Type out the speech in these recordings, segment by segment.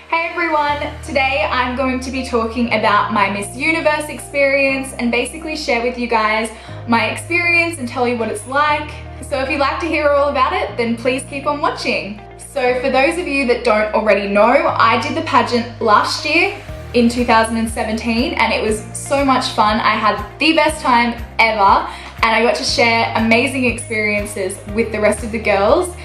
Hey everyone! Today I'm going to be talking about my Miss Universe experience and basically share with you guys my experience and tell you what it's like. So if you'd like to hear all about it, then please keep on watching. So for those of you that don't already know, I did the pageant last year in 2017 and it was so much fun. I had the best time ever and I got to share amazing experiences with the rest of the girls.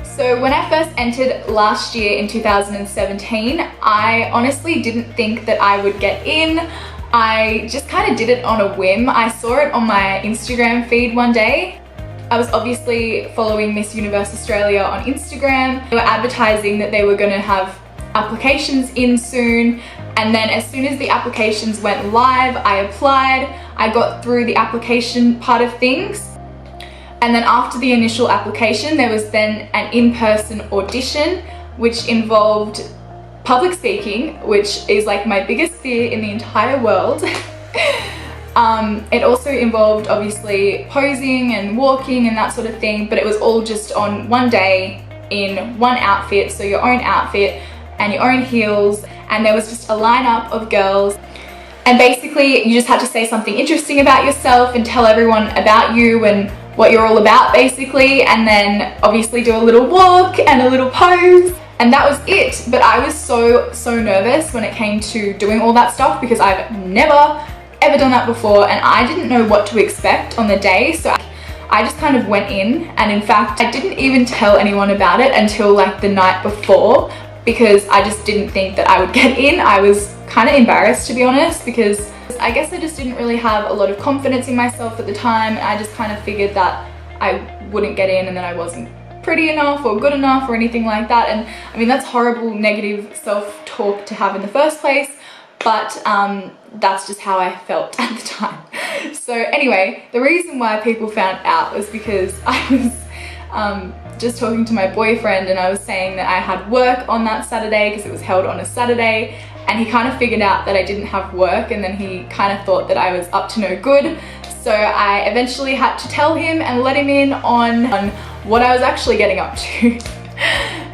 So when I first entered last year in 2017, I honestly didn't think that I would get in. I just kind of did it on a whim. I saw it on my Instagram feed one day. I was obviously following Miss Universe Australia on Instagram. They were advertising that they were going to have applications in soon, and then as soon as the applications went live, I applied. I got through the application part of things. And then after the initial application, there was then an in-person audition, which involved public speaking, which is like my biggest fear in the entire world. It also involved obviously posing and walking and that sort of thing, but it was all just on one day in one outfit, so your own outfit and your own heels, and there was just a lineup of girls. And basically you just had to say something interesting about yourself and tell everyone about you and what you're all about basically, and then obviously do a little walk and a little pose, and that was it. But I was so nervous when it came to doing all that stuff because I've never ever done that before and I didn't know what to expect on the day, so I just kind of went in, and in fact I didn't even tell anyone about it until like the night before because I just didn't think that I would get in. I was kind of embarrassed, to be honest, because I guess I just didn't really have a lot of confidence in myself at the time. I just kind of figured that I wouldn't get in and that I wasn't pretty enough or good enough or anything like that. And I mean, that's horrible negative self-talk to have in the first place, but that's just how I felt at the time. So anyway, the reason why people found out was because I was just talking to my boyfriend and I was saying that I had work on that Saturday because it was held on a Saturday, and he kind of figured out that I didn't have work, and then he kind of thought that I was up to no good. So I eventually had to tell him and let him in on what I was actually getting up to.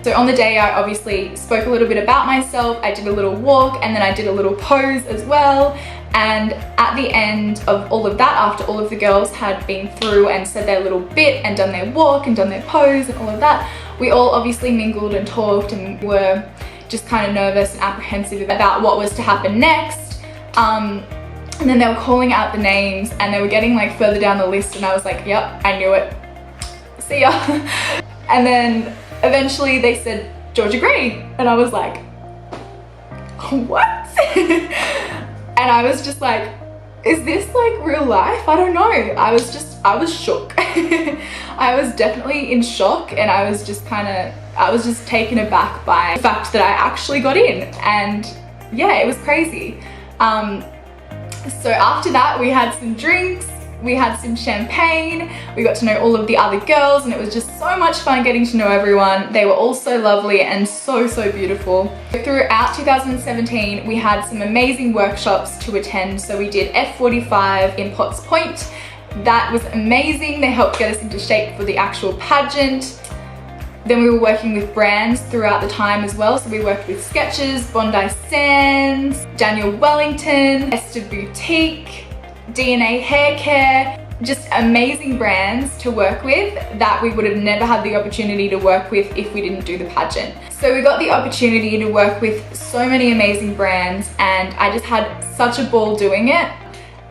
So on the day I obviously spoke a little bit about myself, I did a little walk, and then I did a little pose as well. And at the end of all of that, after all of the girls had been through and said their little bit and done their walk and done their pose and all of that, we all obviously mingled and talked and were just kind of nervous and apprehensive about what was to happen next. And then they were calling out the names and they were getting like further down the list, and I was like, yep, I knew it. See ya. And then eventually they said Georgia Green, and I was like, what? And I was just like, is this like real life? I don't know. I was shook. I was definitely in shock, and I was just taken aback by the fact that I actually got in, and yeah, it was crazy. So after that we had some drinks, we had some champagne, we got to know all of the other girls, and it was just so much fun getting to know everyone. They were all so lovely and so beautiful. Throughout 2017 we had some amazing workshops to attend. So we did F45 in Potts Point. That was amazing. They helped get us into shape for the actual pageant. Then we were working with brands throughout the time as well. So we worked with Skechers, Bondi Sands, Daniel Wellington, Esther Boutique, DNA Hair Care, just amazing brands to work with that we would have never had the opportunity to work with if we didn't do the pageant. So we got the opportunity to work with so many amazing brands, and I just had such a ball doing it.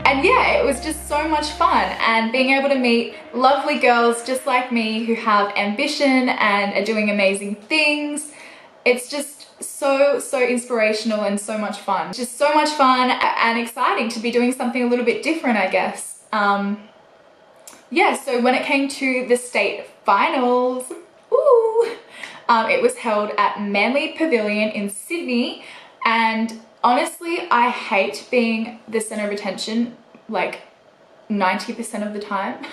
And yeah, it was just so much fun, and being able to meet lovely girls just like me who have ambition and are doing amazing things. It's just so inspirational and so much fun. Just so much fun and exciting to be doing something a little bit different, I guess. Yeah, so when it came to the state finals, it was held at Manly Pavilion in Sydney, and honestly, I hate being the center of attention like 90% of the time,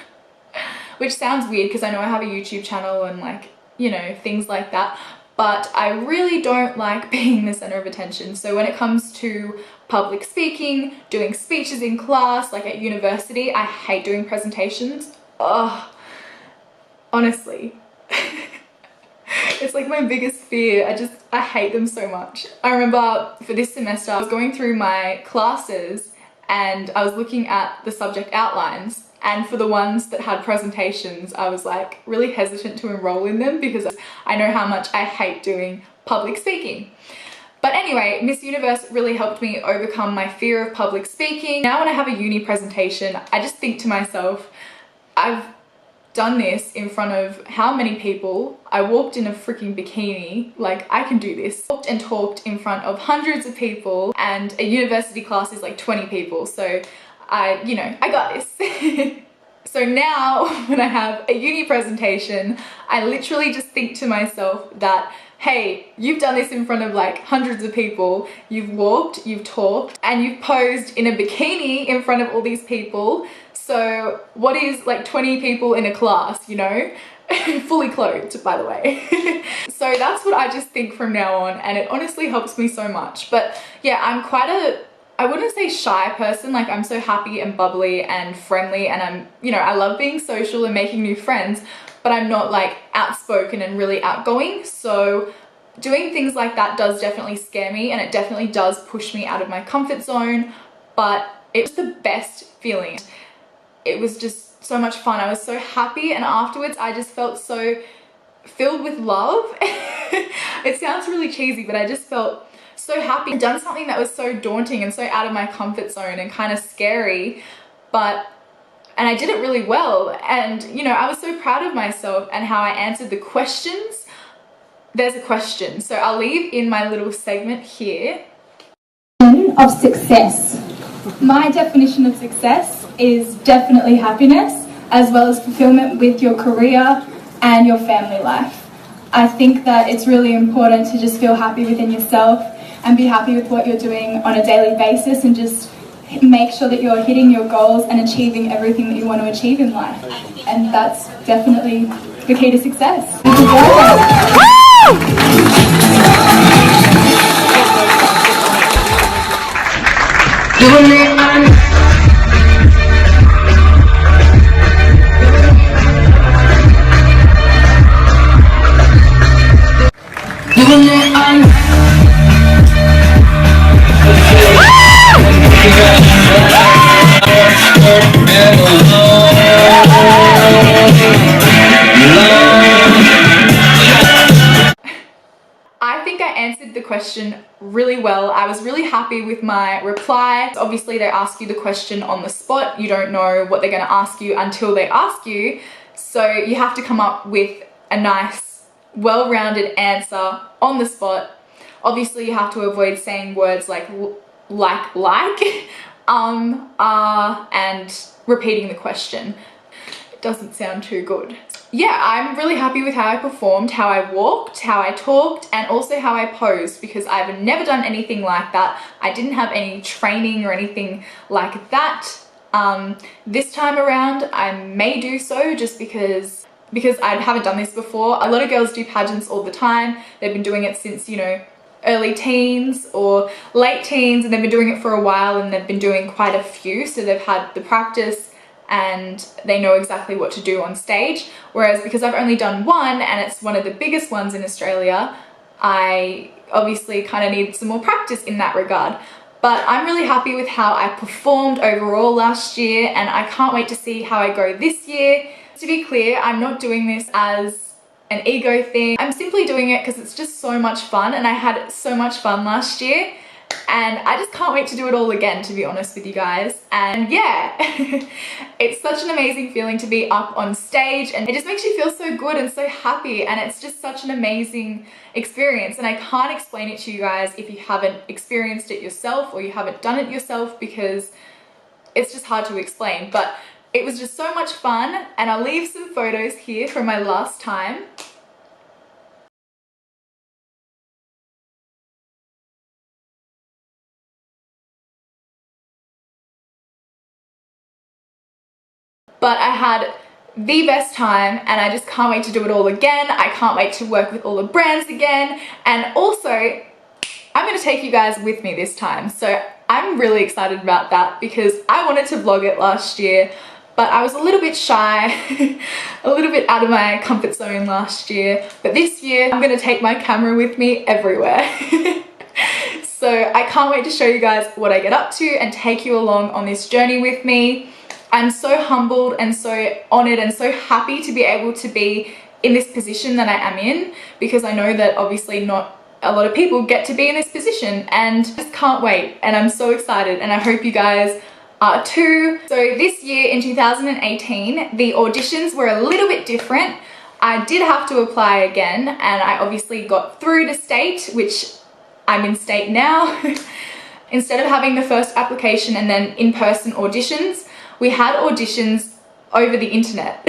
which sounds weird because I know I have a YouTube channel and like, you know, things like that, but I really don't like being the center of attention. So when it comes to public speaking, doing speeches in class, like at university, I hate doing presentations. Ugh, honestly. It's like my biggest fear. I hate them so much. I remember for this semester, I was going through my classes and I was looking at the subject outlines, and for the ones that had presentations, I was like really hesitant to enroll in them because I know how much I hate doing public speaking. But anyway, Miss Universe really helped me overcome my fear of public speaking. Now when I have a uni presentation, I just think to myself, I've done this in front of how many people? I walked in a freaking bikini, like I can do this. Walked and talked in front of hundreds of people, and a university class is like 20 people, so I got this. So now when I have a uni presentation, I literally just think to myself that, hey, you've done this in front of like hundreds of people, you've walked, you've talked, and you've posed in a bikini in front of all these people. So what is like 20 people in a class, you know? Fully clothed, by the way. So that's what I just think from now on, and it honestly helps me so much. But yeah, I'm quite I wouldn't say shy person. Like, I'm so happy and bubbly and friendly, and I love being social and making new friends, but I'm not like outspoken and really outgoing. So doing things like that does definitely scare me, and it definitely does push me out of my comfort zone, but it was the best feeling. It was just so much fun. I was so happy, and afterwards I just felt so filled with love. It sounds really cheesy, but I just felt so happy. I'd done something that was so daunting and so out of my comfort zone and kind of scary, and I did it really well. And I was so proud of myself and how I answered the questions. There's a question, so I'll leave in my little segment here. Of success. My definition of success is definitely happiness, as well as fulfillment with your career and your family life. I think that it's really important to just feel happy within yourself and be happy with what you're doing on a daily basis, and just make sure that you're hitting your goals and achieving everything that you want to achieve in life. And that's definitely the key to success. I think I answered the question really well. I was really happy with my reply. Obviously, they ask you the question on the spot. You don't know what they're going to ask you until they ask you. So you have to come up with a nice, well-rounded answer on the spot. Obviously, you have to avoid saying words like and repeating the question. It doesn't sound too good. Yeah, I'm really happy with how I performed, how I walked, how I talked, and also how I posed, because I've never done anything like that. I didn't have any training or anything like that. This time around, I may do so just because I haven't done this before. A lot of girls do pageants all the time. They've been doing it since, early teens or late teens, and they've been doing it for a while, and they've been doing quite a few, so they've had the practice and they know exactly what to do on stage. Whereas because I've only done one, and it's one of the biggest ones in Australia, I obviously kind of need some more practice in that regard. But I'm really happy with how I performed overall last year, and I can't wait to see how I go this year. To be clear, I'm not doing this as an ego thing. I'm simply doing it because it's just so much fun, and I had so much fun last year, and I just can't wait to do it all again, to be honest with you guys. And yeah, it's such an amazing feeling to be up on stage, and it just makes you feel so good and so happy, and it's just such an amazing experience. And I can't explain it to you guys if you haven't experienced it yourself or you haven't done it yourself, because it's just hard to explain. But it was just so much fun, and I'll leave some photos here from my last time. But I had the best time, and I just can't wait to do it all again. I can't wait to work with all the brands again, and also I'm going to take you guys with me this time. So I'm really excited about that, because I wanted to vlog it last year, but I was a little bit shy, a little bit out of my comfort zone last year. But this year, I'm gonna take my camera with me everywhere. So I can't wait to show you guys what I get up to and take you along on this journey with me. I'm so humbled and so honored and so happy to be able to be in this position that I am in, because I know that obviously not a lot of people get to be in this position, and just can't wait, and I'm so excited, and I hope you guys are too. So this year in 2018, the auditions were a little bit different. I did have to apply again, and I obviously got through to state, which I'm in state now. Instead of having the first application and then in-person auditions, we had auditions over the internet.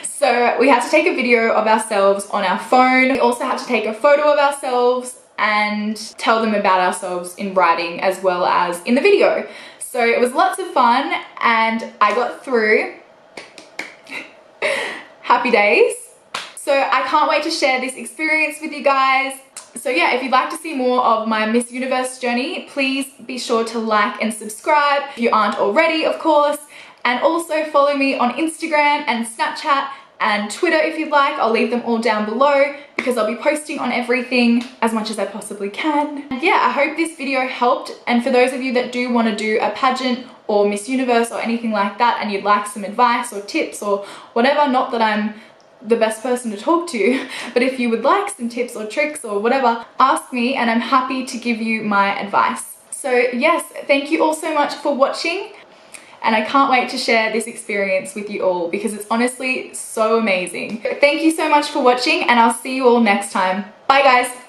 So we had to take a video of ourselves on our phone. We also had to take a photo of ourselves and tell them about ourselves in writing as well as in the video. So it was lots of fun and I got through. Happy days. So I can't wait to share this experience with you guys. So yeah, if you'd like to see more of my Miss Universe journey, please be sure to like and subscribe if you aren't already, of course. And also follow me on Instagram and Snapchat and Twitter if you'd like. I'll leave them all down below because I'll be posting on everything as much as I possibly can. And yeah, I hope this video helped. And for those of you that do want to do a pageant or Miss Universe or anything like that, and you'd like some advice or tips or whatever, not that I'm the best person to talk to, but if you would like some tips or tricks or whatever, ask me and I'm happy to give you my advice. So yes, thank you all so much for watching, and I can't wait to share this experience with you all because it's honestly so amazing. Thank you so much for watching, and I'll see you all next time. Bye guys.